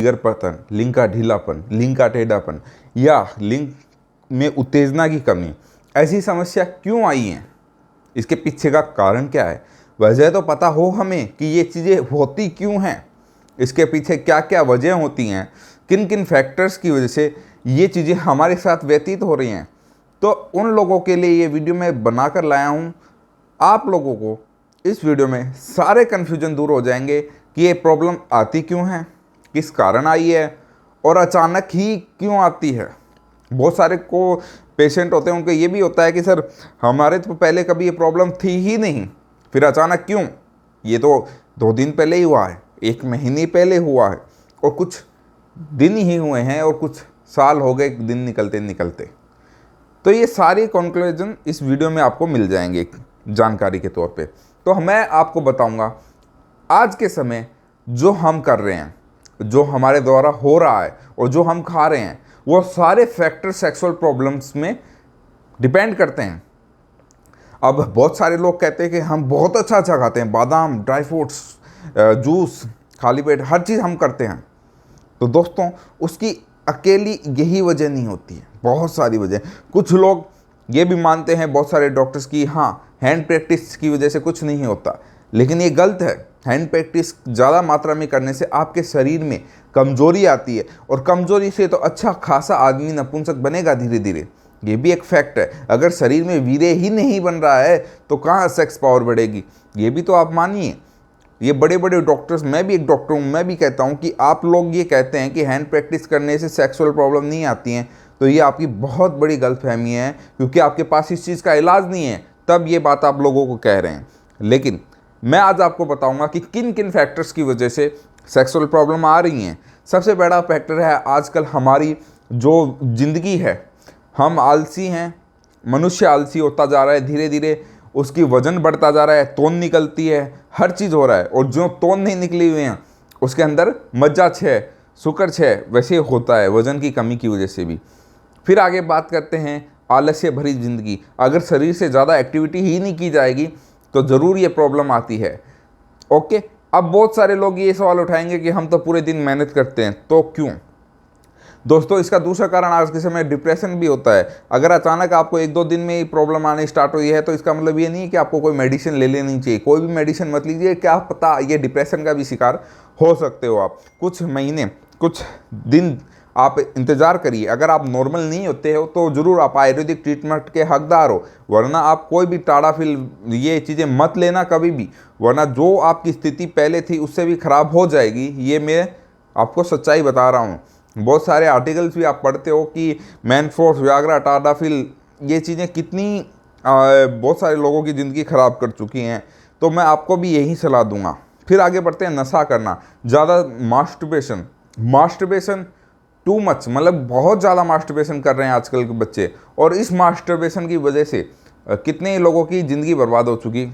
Figure पतन, लिंग का ढीलापन, लिंग का टेढ़ापन या लिंग में उत्तेजना की कमी, ऐसी समस्या क्यों आई हैं? इसके पीछे का कारण क्या है? वजह तो पता हो हमें कि ये चीज़ें होती क्यों हैं, इसके पीछे क्या क्या वजह होती हैं, किन किन फैक्टर्स की वजह से ये चीज़ें हमारे साथ व्यतीत हो रही हैं। तो उन लोगों के लिए ये वीडियो मैं बनाकर लाया हूँ। आप लोगों को इस वीडियो में सारे कन्फ्यूजन दूर हो जाएंगे कि ये प्रॉब्लम आती क्यों है, किस कारण आई है और अचानक ही क्यों आती है। बहुत सारे को पेशेंट होते हैं, उनको ये भी होता है कि सर हमारे तो पहले कभी ये प्रॉब्लम थी ही नहीं, फिर अचानक क्यों? ये तो 2 दिन पहले ही हुआ है, 1 महीने पहले हुआ है, और कुछ दिन ही हुए हैं और कुछ साल हो गए दिन निकलते निकलते। तो ये सारी कंक्लूजन इस वीडियो में आपको मिल जाएंगे जानकारी के तौर पे। तो मैं आपको बताऊंगा आज के समय जो हम कर रहे हैं, जो हमारे द्वारा हो रहा है और जो हम खा रहे हैं, वो सारे फैक्टर सेक्सुअल प्रॉब्लम्स में डिपेंड करते हैं। अब बहुत सारे लोग कहते हैं कि हम बहुत अच्छा अच्छा खाते हैं, बादाम, ड्राई फ्रूट्स, जूस, खाली पेट हर चीज़ हम करते हैं। तो दोस्तों उसकी अकेली यही वजह नहीं होती है, बहुत सारी वजह। कुछ लोग ये भी मानते हैं, बहुत सारे डॉक्टर्स की, हाँ हैंड प्रैक्टिस की वजह से कुछ नहीं होता, लेकिन ये गलत है। हैंड प्रैक्टिस ज़्यादा मात्रा में करने से आपके शरीर में कमजोरी आती है, और कमजोरी से तो अच्छा खासा आदमी नपुंसक बनेगा धीरे धीरे। ये भी एक फैक्ट है। अगर शरीर में वीर्य ही नहीं बन रहा है तो कहाँ सेक्स पावर बढ़ेगी, ये भी तो आप मानिए। ये बड़े बड़े डॉक्टर्स, मैं भी एक डॉक्टर हूँ, मैं भी कहता हूँ कि आप लोग ये कहते हैं कि हैंड प्रैक्टिस करने से सेक्सुअल प्रॉब्लम नहीं आती हैं, तो ये आपकी बहुत बड़ी गलतफहमी है, क्योंकि आपके पास इस चीज़ का इलाज नहीं है, तब ये बात आप लोगों को कह रहे हैं। लेकिन मैं आज आपको बताऊंगा कि किन किन फैक्टर्स की वजह से सेक्सुअल प्रॉब्लम आ रही हैं। सबसे बड़ा फैक्टर है आजकल हमारी जो ज़िंदगी है, हम आलसी हैं, मनुष्य आलसी होता जा रहा है धीरे धीरे, उसकी वजन बढ़ता जा रहा है, तोंद निकलती है, हर चीज़ हो रहा है, और जो तोंद नहीं निकली हुई हैं उसके अंदर मज्जा 6, शुक्र 6 वैसे होता है, वजन की कमी की वजह से भी। फिर आगे बात करते हैं आलस्य भरी ज़िंदगी। अगर शरीर से ज़्यादा एक्टिविटी ही नहीं की जाएगी तो ज़रूर ये प्रॉब्लम आती है। ओके, अब बहुत सारे लोग ये सवाल उठाएंगे कि हम तो पूरे दिन मेहनत करते हैं, तो क्यों? दोस्तों इसका दूसरा कारण आज के समय डिप्रेशन भी होता है। अगर अचानक आपको 1-2 दिन में ही प्रॉब्लम आने स्टार्ट हुई है तो इसका मतलब ये नहीं है कि आपको कोई मेडिसिन ले लेनी चाहिए। कोई भी मेडिसिन मत लीजिए, क्या पता ये डिप्रेशन का भी शिकार हो सकते हो आप। कुछ महीने, कुछ दिन आप इंतज़ार करिए। अगर आप नॉर्मल नहीं होते हो तो ज़रूर आप आयुर्वेदिक ट्रीटमेंट के हकदार हो, वरना आप कोई भी टाडाफिल ये चीज़ें मत लेना कभी भी, वरना जो आपकी स्थिति पहले थी उससे भी ख़राब हो जाएगी। ये मैं आपको सच्चाई बता रहा हूँ। बहुत सारे आर्टिकल्स भी आप पढ़ते हो कि मैनफोर्स, वियाग्रा, टाडाफिल ये चीज़ें कितनी बहुत सारे लोगों की ज़िंदगी ख़राब कर चुकी हैं। तो मैं आपको भी यही सलाह दूंगा। फिर आगे बढ़ते हैं, नशा करना, ज़्यादा मास्टरबेशन टू मच, मतलब बहुत ज़्यादा मास्टरबेशन कर रहे हैं आजकल के बच्चे, और इस मास्टरबेशन की वजह से कितने लोगों की ज़िंदगी बर्बाद हो चुकी।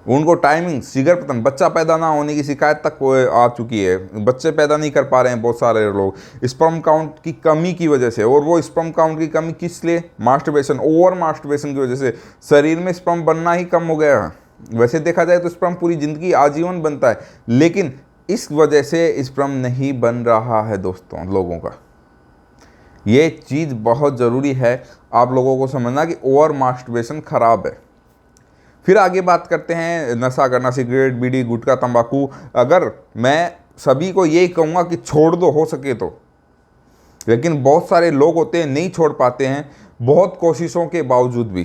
उनको टाइमिंग, शीघ्र पतन, बच्चा पैदा ना होने की शिकायत तक आ चुकी है। बच्चे पैदा नहीं कर पा रहे हैं बहुत सारे लोग स्पर्म काउंट की कमी की वजह से। और वो स्पर्म काउंट की कमी किस लिए? मास्टरबेशन, ओवर मास्टरबेशन की वजह से शरीर में स्पर्म बनना ही कम हो गया है। वैसे देखा जाए तो स्पर्म पूरी ज़िंदगी आजीवन बनता है, लेकिन इस वजह से स्पर्म नहीं बन रहा है दोस्तों लोगों का। ये चीज़ बहुत ज़रूरी है आप लोगों को समझना कि ओवर मास्टरबेशन खराब है। फिर आगे बात करते हैं नशा करना, सिगरेट, बीड़ी, गुटखा, तंबाकू। अगर मैं सभी को यही कहूँगा कि छोड़ दो हो सके तो, लेकिन बहुत सारे लोग होते हैं नहीं छोड़ पाते हैं बहुत कोशिशों के बावजूद भी।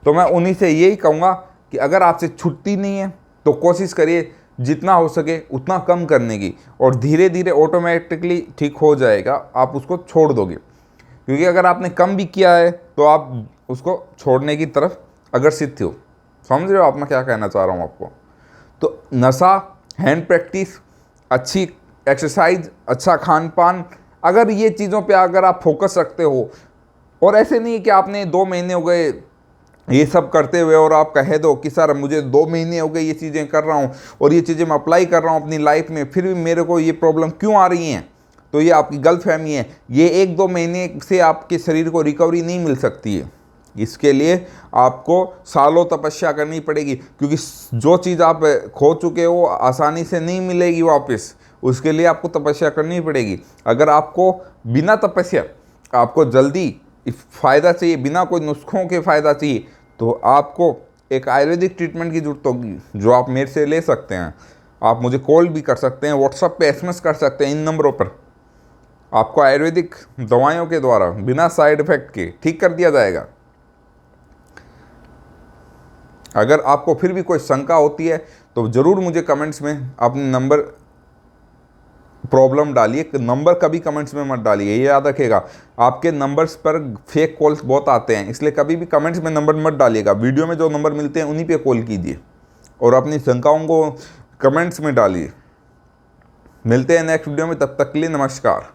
तो मैं उन्हीं से यही कहूँगा कि अगर आपसे छूटती नहीं है तो कोशिश करिए जितना हो सके उतना कम करने की, और धीरे धीरे ऑटोमेटिकली ठीक हो जाएगा, आप उसको छोड़ दोगे। क्योंकि अगर आपने कम भी किया है तो आप उसको छोड़ने की तरफ अग्रसित हो। समझ रहे हो आप मैं क्या कहना चाह रहा हूँ आपको? तो नशा, हैंड प्रैक्टिस, अच्छी एक्सरसाइज, अच्छा खान पान, अगर ये चीज़ों पे अगर आप फोकस रखते हो, और ऐसे नहीं कि आपने 2 महीने हो गए ये सब करते हुए और आप कह दो कि सर मुझे 2 महीने हो गए ये चीज़ें कर रहा हूँ और ये चीज़ें मैं अप्लाई कर रहा हूँ अपनी लाइफ में, फिर भी मेरे को ये प्रॉब्लम क्यों आ रही हैं, तो ये आपकी गलतफहमी है। ये 1-2 महीने से आपके शरीर को रिकवरी नहीं मिल सकती है। इसके लिए आपको सालों तपस्या करनी पड़ेगी, क्योंकि जो चीज़ आप खो चुके हो आसानी से नहीं मिलेगी वापस। उसके लिए आपको तपस्या करनी पड़ेगी। अगर आपको बिना तपस्या आपको जल्दी फ़ायदा चाहिए, बिना कोई नुस्खों के फ़ायदा चाहिए, तो आपको एक आयुर्वेदिक ट्रीटमेंट की ज़रूरत होगी, जो आप मेरे से ले सकते हैं। आप मुझे कॉल भी कर सकते हैं, व्हाट्सएप पे SMS कर सकते हैं, इन नंबरों पर आपको आयुर्वेदिक दवाइयों के द्वारा बिना साइड इफ़ेक्ट के ठीक कर दिया जाएगा। अगर आपको फिर भी कोई शंका होती है तो ज़रूर मुझे कमेंट्स में अपने नंबर प्रॉब्लम डालिए। नंबर कभी कमेंट्स में मत डालिए, ये याद रखिएगा। आपके नंबर्स पर फेक कॉल्स बहुत आते हैं, इसलिए कभी भी कमेंट्स में नंबर मत डालिएगा। वीडियो में जो नंबर मिलते हैं उन्हीं पे कॉल कीजिए और अपनी शंकाओं को कमेंट्स में डालिए। मिलते हैं नेक्स्ट वीडियो में, तब तक के लिए नमस्कार।